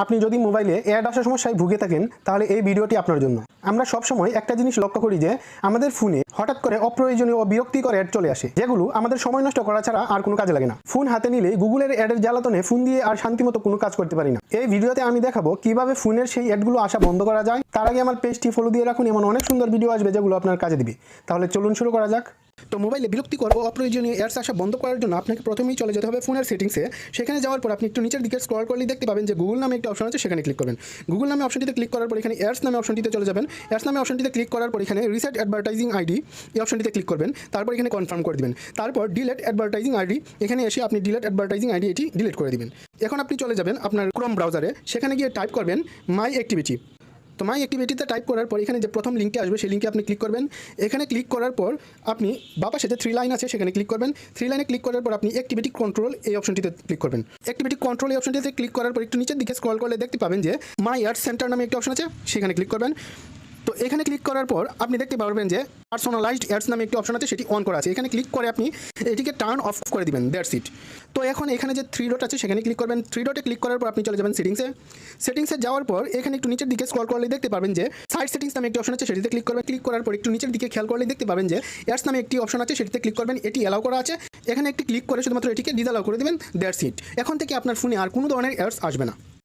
আপনি যদি মোবাইলে অ্যাড আসার সমস্যায় ভুগে থাকেন তাহলে এই ভিডিওটি আপনার জন্য। আমরা সবসময় একটা জিনিস লক্ষ্য করি যে আমাদের ফোনে হঠাৎ করে অপ্রয়োজনীয় ও বিরক্তিকর অ্যাড চলে আসে, যেগুলো আমাদের সময় নষ্ট করা ছাড়া আর কোনো কাজে লাগে না। ফোন হাতে নিলে গুগলের অ্যাডের জ্বালাতনে ফোন দিয়ে আর শান্তিমতো কোনো কাজ করতে পারি না। এই ভিডিওতে আমি দেখাবো কিভাবে ফোনের সেই অ্যাডগুলো আসা বন্ধ করা যায়। তার আগে আমার পেজটি ফলো দিয়ে রাখুন, এমন অনেক সুন্দর ভিডিও আসবে যেগুলো আপনার কাজে দিবে। তাহলে চলুন শুরু করা যাক। তো মোবাইলে বিরক্তিকর ও অপ্রয়োজনীয় অ্যাডস আসা বন্ধ করার জন্য আপনাকে প্রথমেই চলে যেতে হবে ফোনের সেটিংসে। সেখানে যাওয়ার পর আপনি একটু নিচের দিকে স্ক্রল করলে দেখতে পাবেন যে গুগল নামে একটা অপশন আছে, সেখানে ক্লিক করবেন। গুগল নামে অপশনটিতে ক্লিক করার পর এখানে অ্যাডস নামে অপশনটিতে চলে যাবেন। অ্যাডস নামে অপশনটিতে ক্লিক করার পর এখানে রিসেট অ্যাডভার্টাইজিং আইডি এই অপশনটিতে ক্লিক করবেন। তারপর এখানে কনফার্ম করে দিবেন। তারপর ডিলেট অ্যাডভার্টাইজিং আইডি, এখানে এসে আপনি ডিলেট অ্যাডভার্টাইজিং আইডি এটি ডিলিট করে দিবেন। এখন আপনি চলে যাবেন আপনার ক্রোম ব্রাউজারে, সেখানে গিয়ে টাইপ করবেন মাই অ্যাক্টিভিটি। তো মাই অ্যাক্টিভিটিতে টাইপ করার পর এখানে যে প্রথম লিঙ্কে আসবে সেই লিঙ্কে আপনি ক্লিক করবেন। এখানে ক্লিক করার পর আপনি বাপাশে যে 3 লাইন আছে সেখানে ক্লিক করবেন। 3 লাইনে ক্লিক করার পর আপনি অ্যাক্টিভিটি কন্ট্রোল এই অপশনটিতে ক্লিক করবেন। অ্যাক্টিভিটি কন্ট্রোল এই অপশনটিতে ক্লিক করার পর একটু নিচের দিকে স্ক্রল করলে দেখতে পাবেন যে মাই অ্যাড সেন্টার নামে একটা অপশন আছে, সেখানে ক্লিক করবেন। তো এখানে ক্লিক করার পর আপনি দেখতে পারবেন যে পার্সোনালাইজড অ্যাডস নামে একটি অপশন আছে, সেটি অন করা আছে। এখানে ক্লিক করে আপনি এটিকে টার্ন অফ করে দিবেন, দ্যাটস ইট। তো এখন এখানে যে 3 ডট আছে সেখানে ক্লিক করবেন। 3 ডটে ক্লিক করার পর আপনি চলে যাবেন সেটিংসে যাওয়ার পর এখানে একটু নিচের দিকে স্ক্রল করলে দেখতে পাবেন যে সাইড সেটিংস নামে একটি অপশন আছে, সেটিতে ক্লিক করবেন। ক্লিক করার পর একটু নিচের দিকে খেয়াল করলে দেখতে পাবেন যে অ্যাডস নামে একটি অপশন আছে, সেটিতে ক্লিক করবেন। এটি অ্যালাউ করা আছে, এখানে একটি ক্লিক করে শুধুমাত্র এটিকে ডিসঅ্যালাউ করে দেবেন, দ্যাটস ইট। এখন থেকে আপনার ফোনে আর কোনো ধরনের অ্যাডস আসবে না।